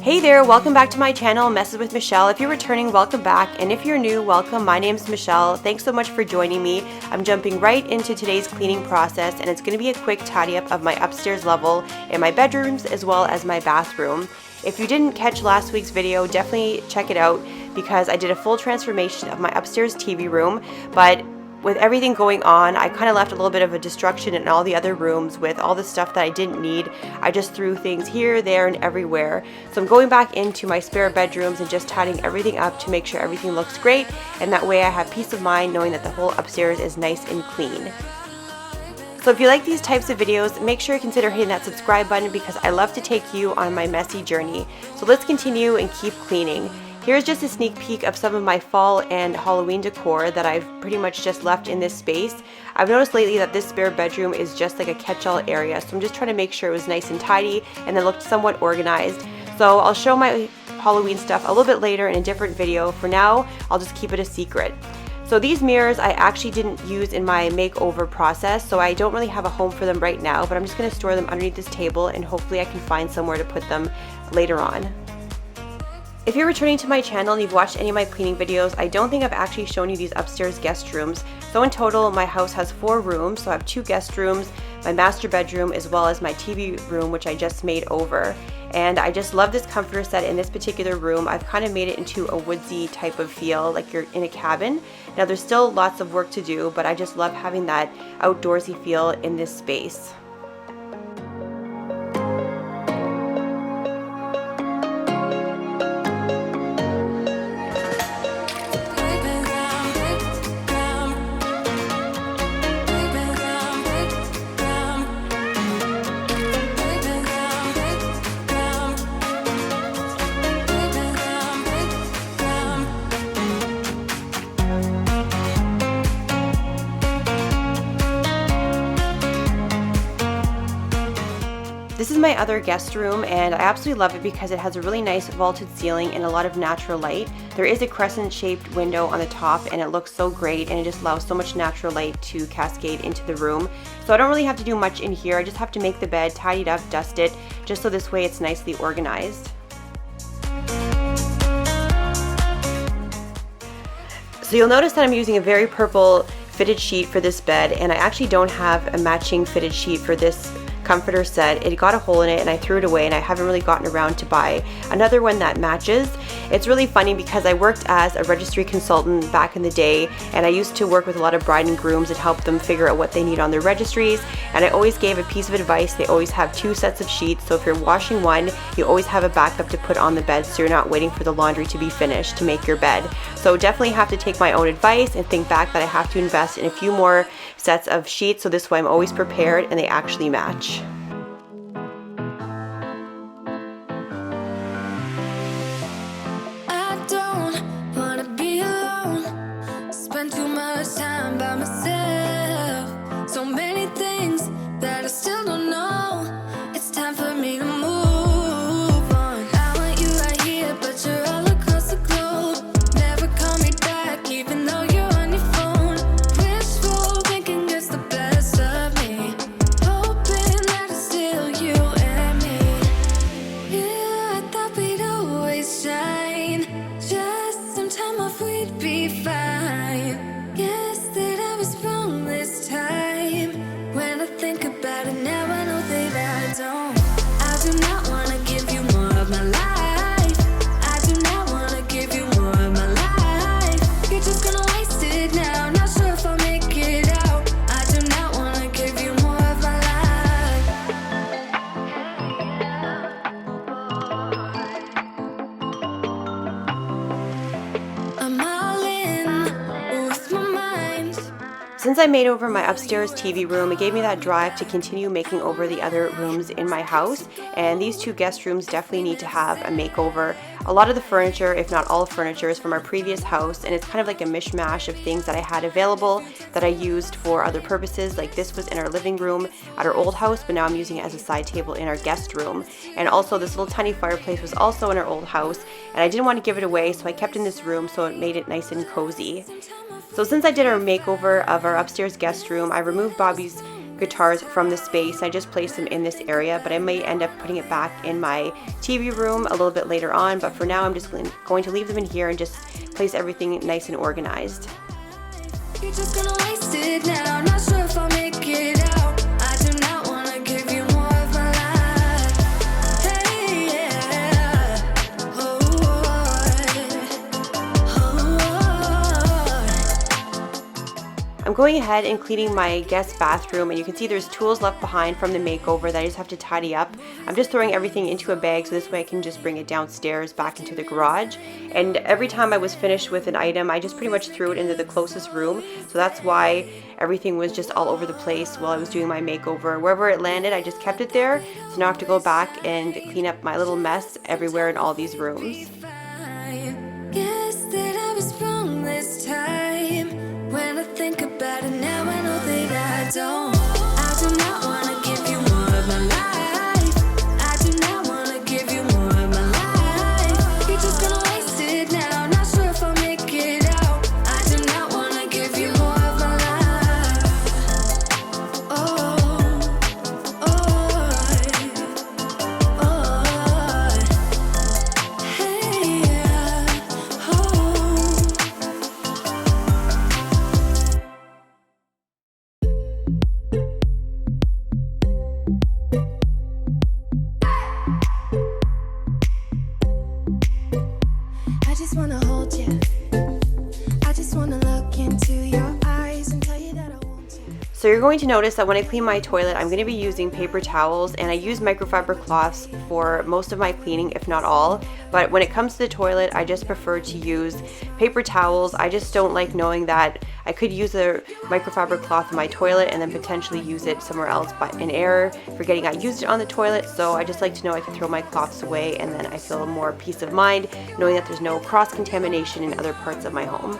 Hey there, welcome back to my channel, Messes with Michelle. If you're returning, welcome back, and if you're new, welcome. My name's Michelle. Thanks so much for joining me. I'm jumping right into today's cleaning process, and it's going to be a quick tidy up of my upstairs level in my bedrooms as well as my bathroom. If you didn't catch last week's video, definitely check it out because I did a full transformation of my upstairs TV room, but with everything going on, I kind of left a little bit of a destruction in all the other rooms with all the stuff that I didn't need. I just threw things here, there, and everywhere. So I'm going back into my spare bedrooms and just tidying everything up to make sure everything looks great, and that way I have peace of mind knowing that the whole upstairs is nice and clean. So if you like these types of videos, make sure you consider hitting that subscribe button because I love to take you on my messy journey. So let's continue and keep cleaning. Here's just a sneak peek of some of my fall and Halloween decor that I've pretty much just left in this space. I've noticed lately that this spare bedroom is just like a catch-all area, so I'm just trying to make sure it was nice and tidy and then looked somewhat organized. So I'll show my Halloween stuff a little bit later in a different video. For now, I'll just keep it a secret. So these mirrors I actually didn't use in my makeover process, so I don't really have a home for them right now, but I'm just going to store them underneath this table and hopefully I can find somewhere to put them later on. If you're returning to my channel and you've watched any of my cleaning videos, I don't think I've actually shown you these upstairs guest rooms. So in total, my house has 4 rooms. So I have 2 guest rooms, my master bedroom, as well as my TV room, which I just made over. And I just love this comforter set in this particular room. I've kind of made it into a woodsy type of feel, like you're in a cabin. Now there's still lots of work to do, but I just love having that outdoorsy feel in this space. This is my other guest room and I absolutely love it because it has a really nice vaulted ceiling and a lot of natural light. There is a crescent shaped window on the top and it looks so great and it just allows so much natural light to cascade into the room. So I don't really have to do much in here. I just have to make the bed, tidy it up, dust it, just so this way it's nicely organized. So you'll notice that I'm using a very purple fitted sheet for this bed, and I actually don't have a matching fitted sheet for this comforter set. It got a hole in it and I threw it away, and I haven't really gotten around to buy another one that matches. It's really funny because I worked as a registry consultant back in the day, and I used to work with a lot of bride and grooms and help them figure out what they need on their registries, and I always gave a piece of advice. They always have 2 sets of sheets, so if you're washing one, you always have a backup to put on the bed so you're not waiting for the laundry to be finished to make your bed. So definitely have to take my own advice and think back that I have to invest in a few more sets of sheets, so this way I'm always prepared and they actually match. I don't wanna be alone, spend too much time by myself. So many things that I still don't know. It's time for me to move on. I want you right here, but you're all across the globe. Never call me back, even though you're on your phone. Wishful thinking gets the best of me, hoping that it's still you and me. Yeah, I thought we'd always shine, just some time off we'd be fine. Guess that I was wrong this time. When I think about it now, I know that I don't. I do not wanna give you more of my life. I do not wanna give you more of my life. You're just gonna waste it now, not sure if I'll make it out. I do not wanna give you more of my life. I'm all in with my mind. Since I made over my upstairs TV room, it gave me that drive to continue making over the other rooms in my house, and these 2 guest rooms definitely need to have a makeover. A lot of the furniture, if not all furniture, is from our previous house, and it's kind of like a mishmash of things that I had available that I used for other purposes. Like this was in our living room at our old house, but now I'm using it as a side table in our guest room. And also this little tiny fireplace was also in our old house, and I didn't want to give it away, so I kept it in this room so it made it nice and cozy. So since I did our makeover of our upstairs guest room, I removed Bobby's guitars from the space. I just placed them in this area, but I may end up putting it back in my TV room a little bit later on. But for now, I'm just going to leave them in here and just place everything nice and organized. You're just gonna waste it now. Not sure if I'll make it out. I do not wanna give you more of my life. Hey, yeah. Oh, I'm going ahead and cleaning my guest bathroom, and you can see there's tools left behind from the makeover that I just have to tidy up. I'm just throwing everything into a bag so this way I can just bring it downstairs back into the garage. And every time I was finished with an item, I just pretty much threw it into the closest room. So that's why everything was just all over the place while I was doing my makeover. Wherever it landed, I just kept it there. So now I have to go back and clean up my little mess everywhere in all these rooms. guess that I was wrong this time. When I think about it now, I know that I don't. I do not wanna give you more of my life. I do not wanna give you more of my life. You're just gonna waste it now. Not sure if I'll make it out. I do not wanna give you more of my life. Oh, hey, yeah. I just wanna hold you. I just wanna look into your eyes and tell you that I want you. So you're going to notice that when I clean my toilet, I'm going to be using paper towels, and I use microfiber cloths for most of my cleaning, if not all. But when it comes to the toilet, I just prefer to use paper towels. I just don't like knowing that I could use a microfiber cloth in my toilet and then potentially use it somewhere else by in error, forgetting I used it on the toilet. So I just like to know I can throw my cloths away, and then I feel more peace of mind knowing that there's no cross-contamination in other parts of my home.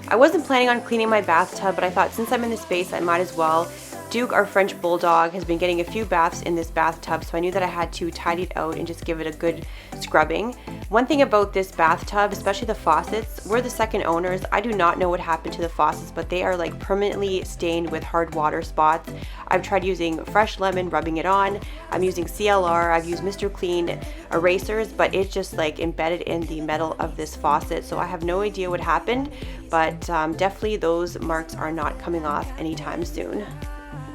I wasn't planning on cleaning my bathtub, but I thought since I'm in the space, I might as well. Duke, our French bulldog, has been getting a few baths in this bathtub, so I knew that I had to tidy it out and just give it a good scrubbing. One thing about this bathtub, especially the faucets, we're the second owners. I do not know what happened to the faucets, but they are like permanently stained with hard water spots. I've tried using fresh lemon, rubbing it on. I'm using CLR, I've used Mr. Clean erasers, but it's just like embedded in the metal of this faucet, so I have no idea what happened, but definitely those marks are not coming off anytime soon.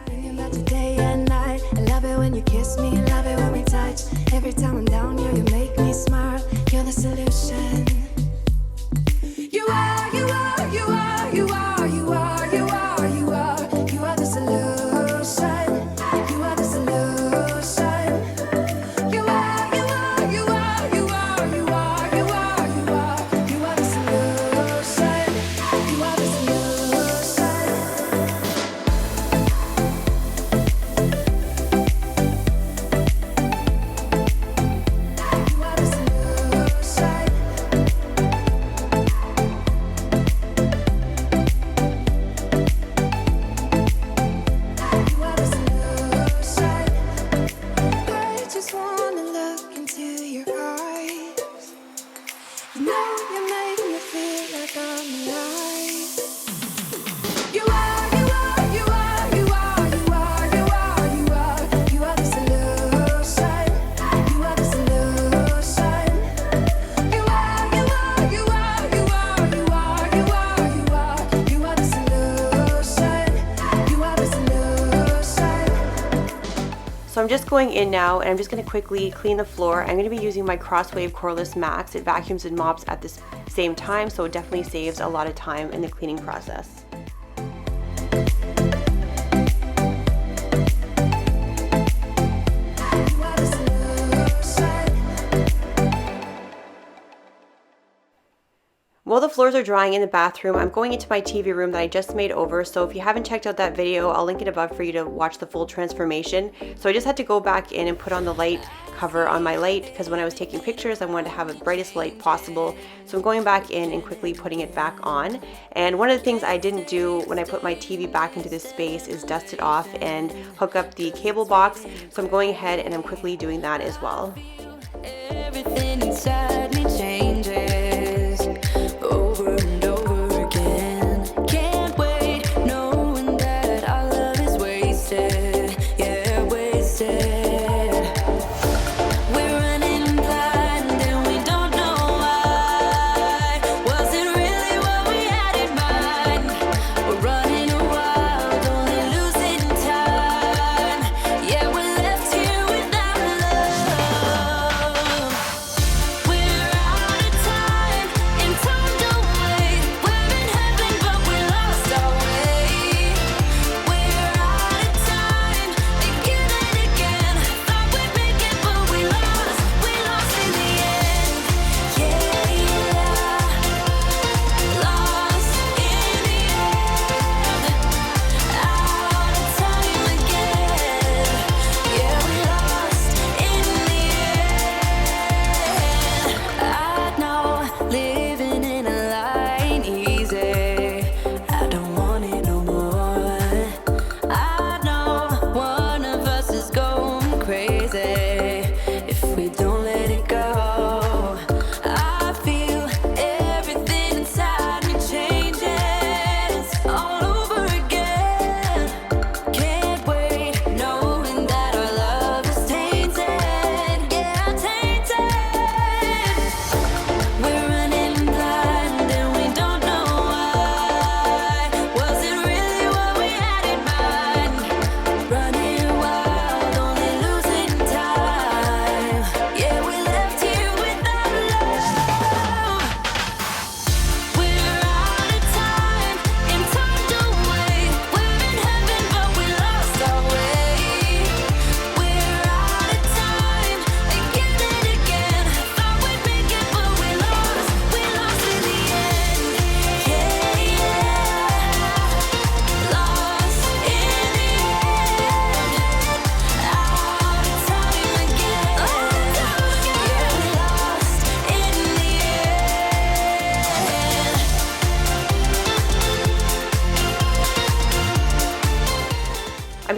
Thinking about you day and night. I love it when you kiss me, I love it when we touch. Every time I'm down here, you make me smile. You're the solution. You are, you are, you are, you are, you are, you are, you are. You are the solution. You are the solution. You are, you are, you are, you are, you are, you are, you are. You are the solution. You are the solution. You are the solution. You are the solution. I just wanna look into your eyes. You know you make me feel like I'm alive. You are, you are, you are, you are, you are, you are, you are. You are the solution. You are the solution. You are, you are, you are, you are, you are, you are, you are. You are the solution. You are the solution. So I'm just going in now, and I'm just going to quickly clean the floor. I'm going to be using my Crosswave Cordless Max. It vacuums and mops at the same time, so it definitely saves a lot of time in the cleaning process. You are the solution. While the floors are drying in the bathroom, I'm going into my TV room that I just made over. So if you haven't checked out that video, I'll link it above for you to watch the full transformation. So I just had to go back in and put on the light cover on my light, because when I was taking pictures, I wanted to have the brightest light possible. So I'm going back in and quickly putting it back on. And one of the things I didn't do when I put my TV back into this space is dust it off and hook up the cable box. So I'm going ahead and I'm quickly doing that as well. Everything inside me changes over and over again. Can't wait, knowing that our love is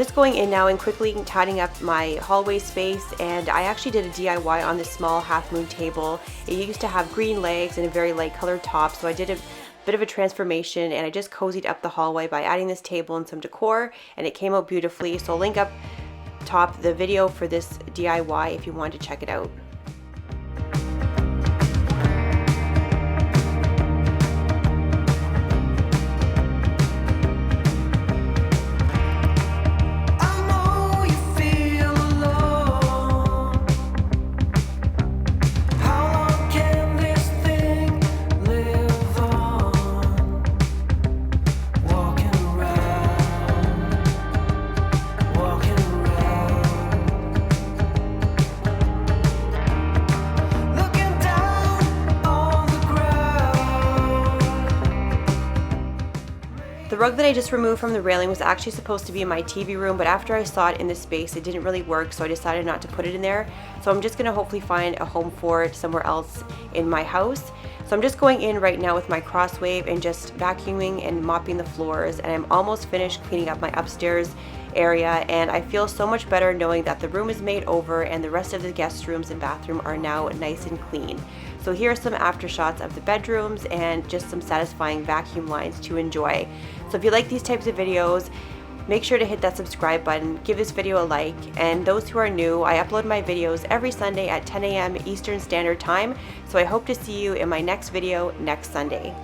just going in now and quickly tidying up my hallway space, and I actually did a DIY on this small half moon table. It used to have green legs and a very light colored top, so I did a bit of a transformation and I just cozied up the hallway by adding this table and some decor, and it came out beautifully. So I'll link up top the video for this DIY if you want to check it out. The rug that I just removed from the railing was actually supposed to be in my TV room, but after I saw it in this space, it didn't really work, so I decided not to put it in there. So I'm just going to hopefully find a home for it somewhere else in my house. So I'm just going in right now with my Crosswave and just vacuuming and mopping the floors, and I'm almost finished cleaning up my upstairs area, and I feel so much better knowing that the room is made over and the rest of the guest rooms and bathroom are now nice and clean. So here are some after shots of the bedrooms and just some satisfying vacuum lines to enjoy. So if you like these types of videos, make sure to hit that subscribe button, give this video a like, and those who are new, I upload my videos every Sunday at 10 a.m. Eastern Standard Time, so I hope to see you in my next video next Sunday.